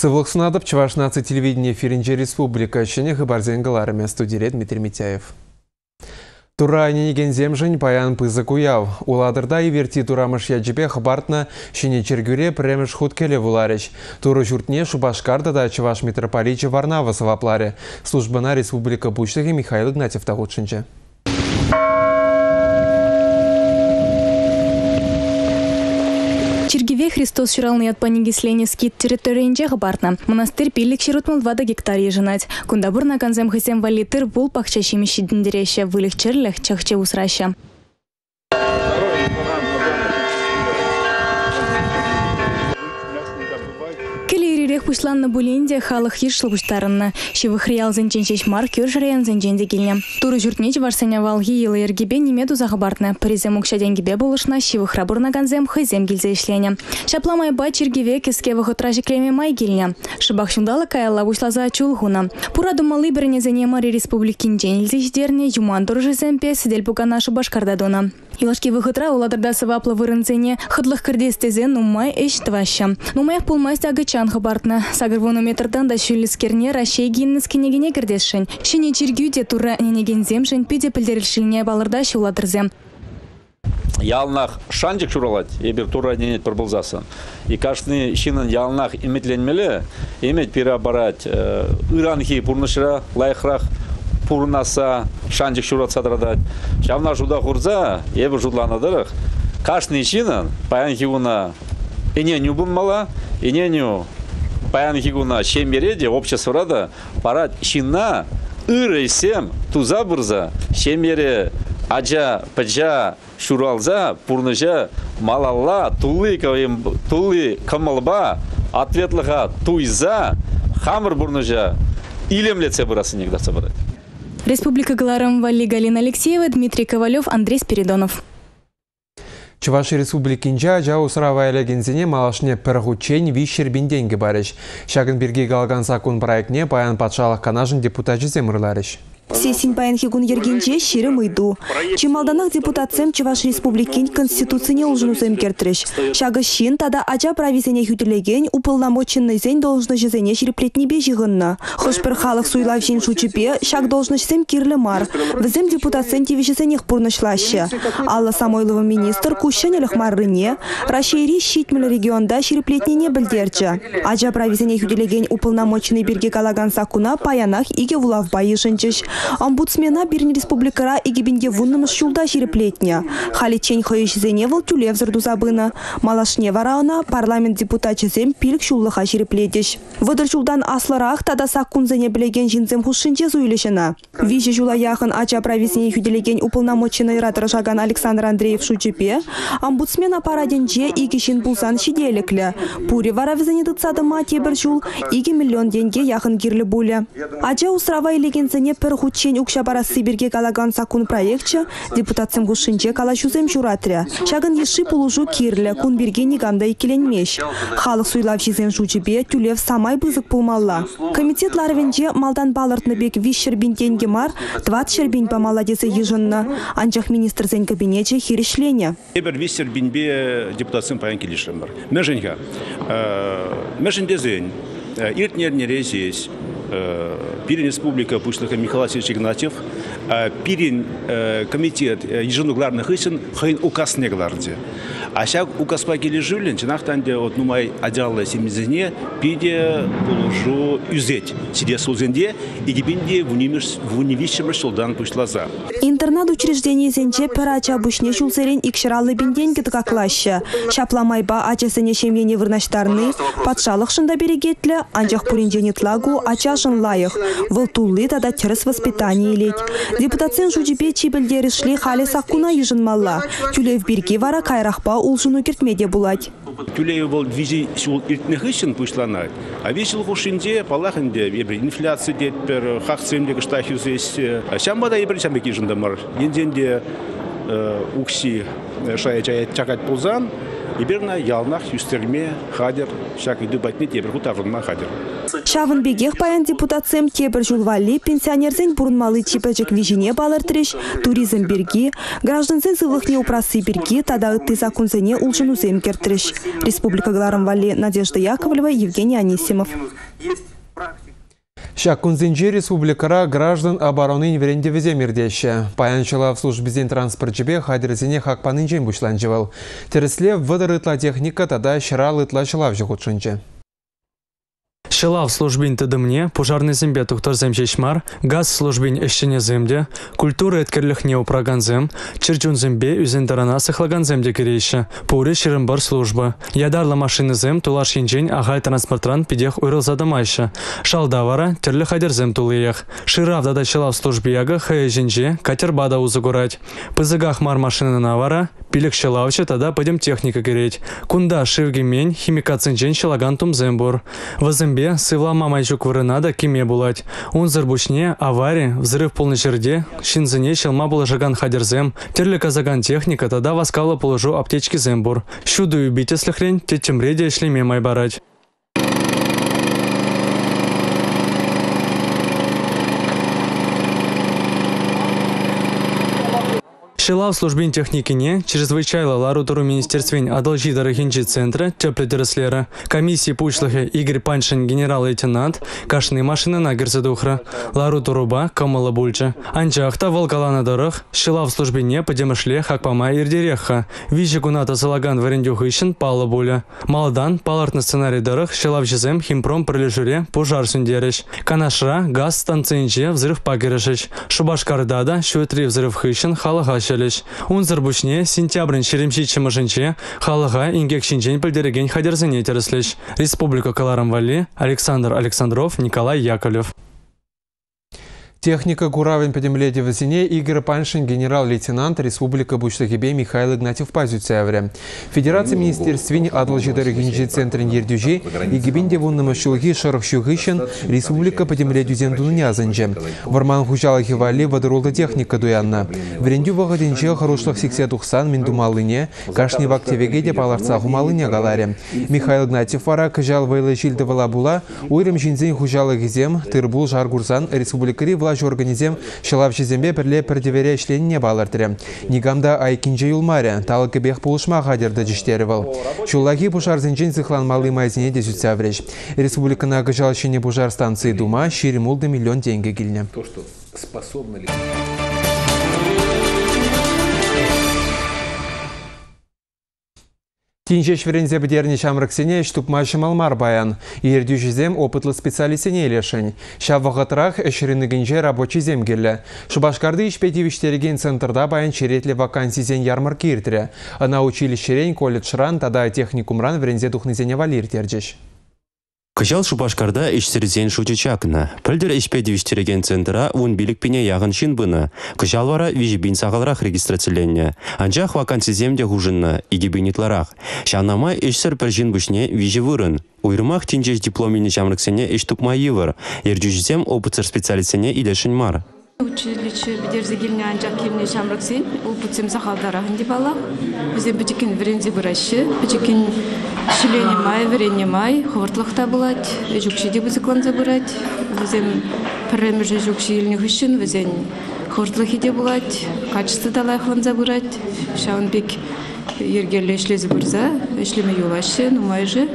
Сывлық сунадып Чуваш наци телевидение эфиринче республика чене хабарденгаларыме студире Дмитрий Митяев. Тура неген земжень паян пызы куяв. Уладырда и верти турамыш яджибе хабартна шене чергюре премеш хуткеле вуларич. Туру журтне Шубашкарда да Чуваш митрополиче Варнава савапларе. Службана республика Бучтаги Михаил Игнатьев тагутшинче. Чергеве Христос ширалный от панигисления скит территориинче хабартна. Монастырь пилик ширутмал 2 гектар еженать. Кундабур на конзем хасем валитыр бул пахчащими щидендереща вылих черлях чахче усраща. Пушлан на булинде халах ешл буштарынна. Шивых реал зенченчеч маркер жрен зенченде килне. Туры журтнеч варсеня валги елы ергебе немеду захабартна. Призем укша денгебе булышна шивых рабур на ганзем хайзем гильзе ишлене. Шапла майба чергеве кеске вахотражи креме май гильне. Шибах шундала каялла бушла за чулгуна. Пура думалы берене занемари республикин денильзе ждерне юман доржи земпе сидель пукана Шубашкардадона. Илашки выхотра уладырда сывапла вырынцене хадлых кырдестезе нумай эш тваща. Нумаях пулмайся агачан хабартна. Сагырвону метрдан да шүліскерне рашей гиннес кенегене кірдесшін. Шыне чергюде тура ненеген земшін пиде пілдерілшіліне балырда шуладырзе. Ялнах шанчик шуралать, ебір тура ненет пырбылзасын. И каждый шинын ялнах иметленмелі, имет переоборать ыранхи пурнышыра, лайхрах, пурнаса, шанчик шурат садрадать. Шавна жуда хурза, ебір жудланадырых. Каждый шинын, паянхи уна, иненю бунмала, иненю паян хигуна шембереде обществода парад шина ырысем туза бурза шембере аджа паджа шуралза пурныжа малалла тулы камалба ответлыга туйза хамыр бурныжа илемлеце бурасы негда собрать. Республика Галарам Вали Галина Алексеева, Дмитрий Ковалев, Андрей Спиридонов. Чуваши республикинча жау сыравайля гензене малашне пыргучень вишер бинденге барыш. Шагын бирге галган закон проектне паян патшалық канажын депутатчы земырларыш. Сесин паян хигун ергенче шире мыйду. Чималданах депутатсем Чуваш республикин конституцияне улжынусем кертреш. Шагы шин тада ача прависене хютелеген уполномоченный зень должность зене ширеплетнебе жигынна. Хошпер халых суйлав жин шучепе шаг должностьсем кирле мар. Візем депутатсен тивишесенех пурнышлаще. Алла Самойлова министр кущенелых маррыне, рашейри щитмель регионда ширеплетнене білдерчі. Ача прависене хютелеген уполномоченный бирге калаган сакуна паянах иге вулав байышынчыш. Омбудсмена бирни республикара игибинге вуннымыш шулда ширеплетня. Халичень хоюшизеневал тюлев зарду забына. Малашне варауна парламент депутатчызем пилік шуллыха ширеплетеш. Выдыр шулдан асларах тада саккунзене білеген жинзем хушшинче зуйлешена. Вижи жула яхын ача прависене хюделеген уполномоченный ратор Шаган Александр Андреев шучепе. Омбудсмена параденче игишин булсан шиделеклі. Пури варавизене дыцадыма тебір жул иги миллион деньги яхын кирлі буле. Ача усрава илегензене пір хучень укша барасы бирге калаган сакун проектче депутатсем гушинче калашузем журатря. Шагын еши пулужу кирле кун бирге нигамда икеленмеш. Халық суйлав жизем жучебе тюлев самай бызык пулмалла. Комитет ларвенче малдан балыртныбек вишер бинтенге мар 20 шербин помала десе ежынна. Анчах министр зен кабинете хирешлене. Эбер вишер бинбе депутатсем паян келишем бар. Меженька. Меженде зен. Иртнер резесь. Пирин республика Пушлыха Михаил Васильевич Игнатьев, Пирин комитет еженугларных исен хайн указ негларде. А сейчас указ пакели живлен, чинахтанде от нумай адялла семизене пиде положу юзеть. Сидя сузенде и гибинде в унивищем солдан пушлаза. Интернат учреждение зенче перача бушне шулсерен икширалы бинденге тыкаклаща. Шапламайба ачасене шемьене вырнаштарны, патшалық шында берегетлі, анчах пуринженетлагу ачашын лайық. Вылтулы тада терес воспитание леть. Депутатсен жучепе чибелдері шли хали саккуна ежынмалла. Тюлев бирге вара кайрахпа улжыну кертмеде булать. Тюлев был визи шул иртных ищен пушланать. А весел хушинде, палахинде, инфляция детпер, хахцемде кыштахю здесь. Шамбада ебір шамбеки жындамар. Енденде укси шая чакать пулзан. Иберна ялнах юстерме хадер, шак иду батне тебір хутавынма хадер. Шавын бегех паян депутатсем кебір жулвали пенсионерзен бурынмалы чипежек вижине балыртырыш, туризм берги, гражданзен сывлыхне упрасы берги, тада ытты законзене улжынузем кертырыш. Республика Гларамвали, Надежда Яковлева, Евгений Анисимов. Шакунзенжи республикара граждан обороны веренде везе мирдеща. Паянчыла в службезен транспортчебе хадерзене хакпанынжен бушланжывал. Тересле выдырытла техника тада шырал ытла шылав жығутшынчы. Шылав службин тыдымне, пожарный зембе тухтар земчешмар, газ службин эшчене земде, культура эткерлихне упраган зем, черчун зембе үзен тарана сыхлаган земде керейші, пуре шырымбар служба. Ядарлы машины зем тулаш енжен агай транспортран пидех уйрылзадамайшы. Шалдавара терлі хадер зем тулыях. Шыравдада шылав службияга хая женже катер бада узыгурать. Пызыгах мар машины навара, пилік шылавчы тада пойдем техника кереть. Кунда шивгемень химикацинжен шылаган тум зембур. Вазембе сывла мамайчук вырынада кеме булать. Он зарбучне, авария, взрыв полный жерде, шинзене шелма было жаган хадерзем, терли казаган техника, тогда воскала положу аптечки зембур. Щуду убите слехрень, тетем реде шлеме май барать. Шылав службин техникине, чрезвычайно ларутуру министерствен одолжи дорогинчи центра, теплодереслера, комиссии пучлахе Игорь Паншин, генерал-лейтенант, кашны машины на герцедухра, ларуturuба, камала бульча. Анчахта волкалана дорог, шылав службине подемышле хакпама ирдереха, вижи гуната залаган варендюхыщен пала буля. Малдан, паларт на сценарий дорог, шылав жезем, химпром пролежуре, пожар сундереш. Канашра, газ станцинче, взрыв пагерешеч. Шубашкардада, шуэтри взрыв хыщен, халагаща. Он зарбучне сентябрь черемшиче маженче халага ингек шинчен пельдереген хадерзене тереслеш. Республика Каларамвали, Александр Александров, Николай Яковлев. Техника Гуравин подемледи в Зине Игорь Паншин, генерал-лейтенант Республика Бучлахибе Михаил Игнатьев Пазюцевре. Федерация министерствен одолжи дорогинчи центрин ердюжи и гибинде вуннама шулги шарахшугыщен Республика подемледи зендунязанже. Варман хужалахи вали водоролда техника дуянна. Врендю вагадинче хорошлах сиксе тухсан миндумалыне, кашни в активегеде паларца хумалыне галаре. Михаил Игнатьев вара кажал вайлы жильдывала була, уйрем жинзень хужалахи зем, тырбул жаргурзан Республикари влажу организем шылавчы зембе пірле пірдевере ішленіне балыртыры. Нигамда айкинже юлмаре, талықы бех пулышма қадерді жіштерівал. Шуллаги пушар зенчен зықланмалы майзіне де зүтсәвреш. Республикана гыжалшыне пушар станции дума ширимулды миллион тенге келіне. Тинчеш верензе бедерни шамраксене штукмашым алмар баян. Ердюжизем опытлы специалисене лешень. Шаввағатрах эшірінігінже рабочий зем келі. Шубашкарды ішпетевіштереген центрда баян черетлі вакансизен ярмарки иртірі. Ана училищерен колледжран тада техникумран верензе тухнызене валир тердеш. Кыжал Шубашкарда ишсерзен шучычакна. Пілдер ішпедевіштереген центра вун билік пене яғын шин бұны. Кыжал вара вижібін сағалырақ регистрацияленне. Анжақ вакансиземде хужынна, игибінитларақ. Шанама ишсер піржін бүшне вижі вырын. Уйрымақ тинжеш дипломini жамрыксене іштупмайы выр. Ердюжізем опыцер специалисене илешін мар. Училище бедерзегилне анжақ келіне жамрыксен, опыцем сақалдарағын деп алақ. Бізе бітікен вірензе бұрашы, бітікен шилене май, вирене май, ховыртлықта бұлад, жүкші де бұзықлан забырад. Візем пірреміржі жүкші еліне хүшін, візен ховыртлықи де бұлад, качысты далайқлан забырад. Шауын бек ергерлі ішлезі бұрза, ішлеме юлашы, нумайжы.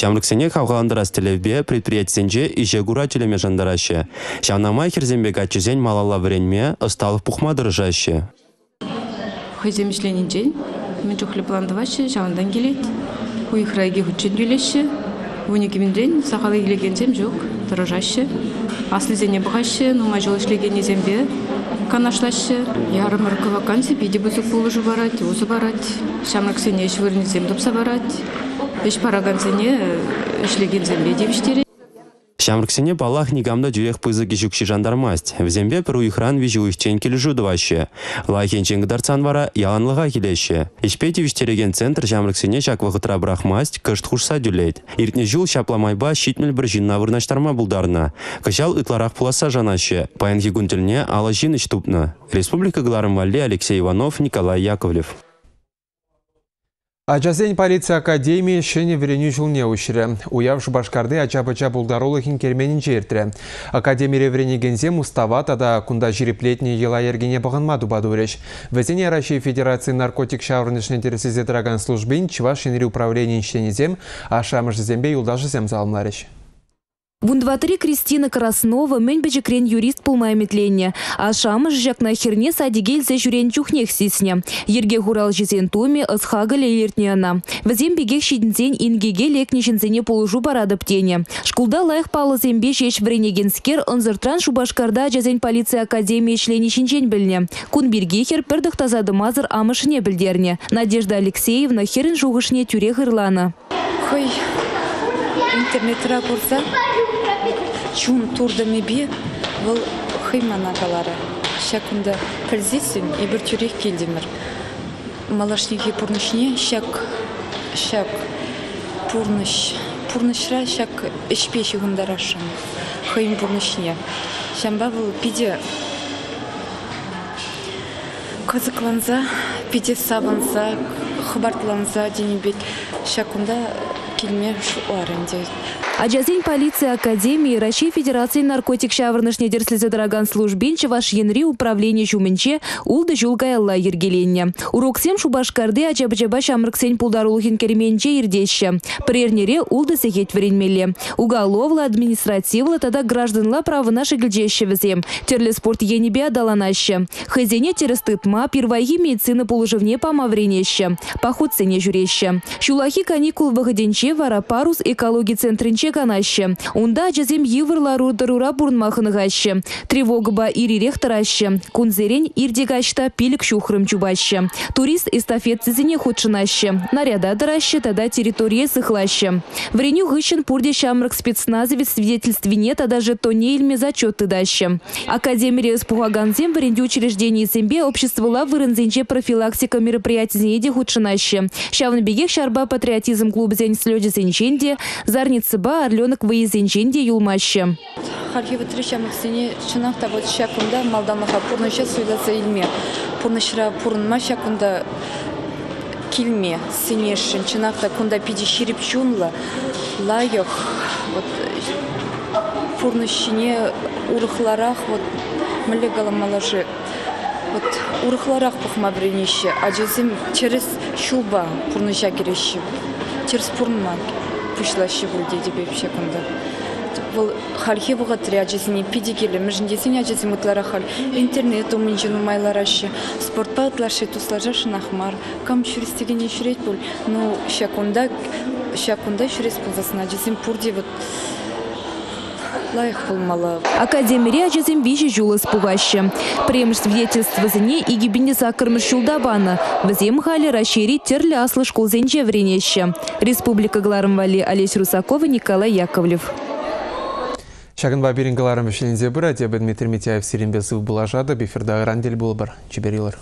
Шамрыксене хавғаландырас телевбе предприятисенже иже гура телеме жандарашы. Шанама херзембек ачызен малала вренме ысталық пухмадырыжашы. Хызем ішленінжен, мен жүхлі пландывашы, жауындан келет. Уйхрайге хүтчен келеші. Уникімінден сақалы келегензем жоқ, тұрыжашы. Аслызене бұғашы, нумай жол ішлеген зембе канашлашы. Ярым ұрқы вакансия бейде бұзық болыжы барад, өзі барад. Шамрыксене ішвірінізем допса барад. Еш парагансене ішлеген зембе девіштері. Шамрыксене балах нигамда дюрех пызыки жүкші жандармасть. В зембе пір уйхран вижі уйхчен келі жудывашы. Лайхенчен гыдарцан вара яланлыға келеші. Ишпети виштереген центр Шамрыксене жак вағытра брахмасть кышт хушса дюлейд. Иртне жул шапламайба щитмел бір жинна вырнаштарма булдарна. Кышал ытларақ пуласа жанашы. Паянги гунтельне ала жин іштупна. Республика Гларамвали, Алексей Иванов, Николай Яковлев. Ажазен полиция академии шене вереню жылне ушире. Уяв Шубашкарды ача-бача булдарулыхин керменин жертре. Академия веренегензем устава тада кунда жиреплетне ела ергене бағынмаду бадуреш. Везене Россия Федерации наркотик шаврнышне тересезе драган службин Чуваш шенери управление инштенезем, а шамыш зембе юлдажызем залмлареш. Вундватыри Кристина Краснова мэнбэджи крен юрист пулмайметленне. А шамыш жакна херне садигельзе жюрен чухнех сисне. Ерге хурал жезен туми ысхага лейлертне ана. Вазем бегех шидензен ингеге лекнешензене полужу барадыптене. Шкулда лайх палы зембе шеш вренегенскер онзыртран Шубашкарда жезен полиция академии члени шинчен білне. Кун биргехер пірдық тазады мазыр амышыне білдерне. Надежда Алексеевна херін жуғышне тюре ғырлана. Хой, интернетра курса. Чун турдами би был хаймана галара. Шакунда пользисин и бертюрих кельдимер. Малашники пурнышне шак пурнышра шак эшпеши гундарашам. Хайм пурнышне. Шамба был пиде казакланза, пиде саванза, хабартланза денебет. Шакунда кельмер шуаренде. Ажазин полиция академии России Федерации наркотик шаврнышне дерслезе драган службин Чуваш енри управление жумынче улды жулгайалла ергеленне. Уроксем Шубашкарды ачабачаба шамрыксен пулдарулхин керменче ирдеще. Прернере улды сехет вренмеле. Уголовла, административла, тада гражданла правына шегілжеще візем. Терлі спорт енебе адаланаще. Хазене терестытма первайги медицина полужевне помавренеще. Поход сене жюреще. Шулахи каникул выходенче вара парус экологии центринче канаще. Унда жазем еврлару дарура бурнмахыныгаще. Тревога ба ирирек тараще. Кунзерень ирдегашта пилик шухрым чубаще. Турист эстафет цизине худшынаще. Наряда дараще, тада территория сыхлаще. Вреню гыщен пурде шамрак спецназовец свидетельствине, тада же тонейльме зачеты даще. Академия спугаганзем вренде учреждений зембе обществовала вырынзенче профилактика мероприятий зенеде худшынаще. Шавн бегех шарба патриотизм клуб зень слёде зенченде, зарницы ба орленок выезенченде юлмаще. Харьева трещам сене чынакта вот шакунда малдамаха пурныша суйласа илме. Пурнышра пурнма шакунда килме сенешин чынакта кунда пиди ширип чунла лайох вот пурнышине урыхларах вот млегаламалажи вот урыхларах пухма бренище, а жезим через шуба пурныша керещи. Через пурнма пушлаще вроде тебе вообще кунда. Вол хархи бугатри ажесини пидикеле межндесини ажеси мутлара хал интернет умынчыну майлараще спортпа атлашы туслажаш нахмар кам шуристигене шурет бол ну шакунда шурес ползасына ажесин пурди вот лайх болмала. Академия ажесин биши жулы спугаще. Премш свидетельство зене и гибине сакырмыш шулдабана. Взем хали расширить терли аслы школ зенче вренеще. Республика Гларымвали, Олесь Русакова, Николай Яковлев. Шагынба берінгаларым үшілінзе бір, әдебі Дмитрий Митяев сиренбесі бұлажады, беферда ғырандель бұл бір. Чеберилер.